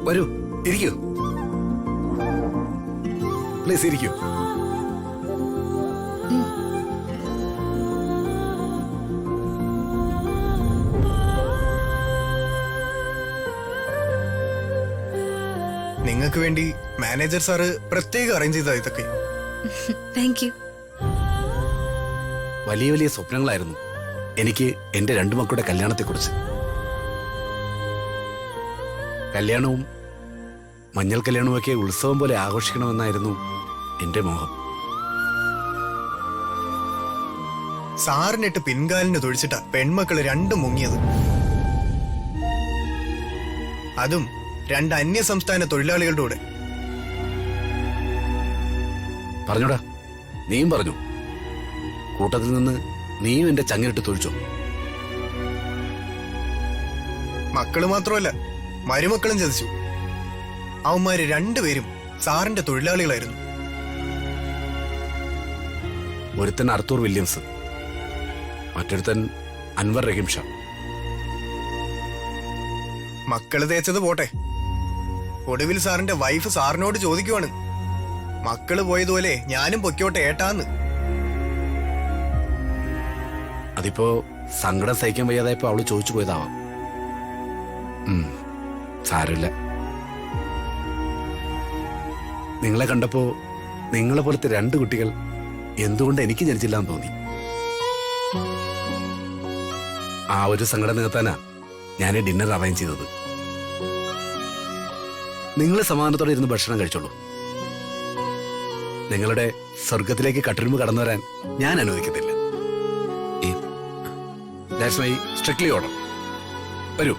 വരൂ, ഇരിക്കൂ. പ്ലീസ് ഇരിക്കൂ. നിങ്ങൾക്ക് വേണ്ടി മാനേജർ സാറ് പ്രത്യേകം അറേഞ്ച് ചെയ്താ ഇതൊക്കെ. Thank you. വലിയ വലിയ സ്വപ്നങ്ങളായിരുന്നു എനിക്ക് എന്റെ രണ്ടു മക്കളുടെ കല്യാണത്തെക്കുറിച്ച്. കല്യാണവും മഞ്ഞൾ കല്യാണവുമൊക്കെ ഉത്സവം പോലെ ആഘോഷിക്കണമെന്നായിരുന്നു എന്റെ മോഹം. സാറിനിട്ട് പിൻകാലിന് തൊഴിച്ചിട്ടാ പെൺമക്കള് രണ്ടും മുങ്ങിയത്. അതും രണ്ട് അന്യ സംസ്ഥാന തൊഴിലാളികളുടെ കൂടെ. പറഞ്ഞോടാ, നീയും പറഞ്ഞു. കൂട്ടത്തിൽ നിന്ന് നീയും എന്റെ ചങ്ങിലിട്ട് തൊഴിച്ചോ? മക്കള് മാത്രമല്ല, മരുമക്കളും ചതിച്ചു. അവന്മാര് രണ്ടുപേരും സാറിന്റെ തൊഴിലാളികളായിരുന്നു. ഒരുത്തൻ അർത്തൂർ വില്യംസ്, മറ്റൊരുത്തൻ അൻവർ റഹീം ഷാ. മക്കള് തേച്ചത് പോട്ടെ, ഒടുവിൽ സാറിന്റെ വൈഫ് സാറിനോട് ചോദിക്കുവാണ്, മക്കള് പോയതുപോലെ ഞാനും പൊയ്ക്കോട്ടെ ഏട്ടാന്ന്. അതിപ്പോ സങ്കടം സഹിക്കാൻ വയ്യാതായപ്പോ അവള് ചോദിച്ചു പോയതാവാം. സാരമില്ല. നിങ്ങളെ കണ്ടപ്പോ നിങ്ങളെ പോലത്തെ രണ്ട് കുട്ടികൾ എന്തുകൊണ്ട് എനിക്ക് ജനിച്ചില്ലാന്ന് തോന്നി. ആ ഒരു സങ്കടം നികത്താനാ ഞാൻ ഡിന്നർ അറേഞ്ച് ചെയ്തത്. നിങ്ങൾ സമാധാനത്തോടെ ഇരുന്ന് ഭക്ഷണം കഴിച്ചോളൂ. നിങ്ങളുടെ സ്വർഗത്തിലേക്ക് കട്ടിരുമ്പ് കടന്നു വരാൻ ഞാൻ അനുവദിക്കത്തില്ല. That's my strictly order. വരൂ.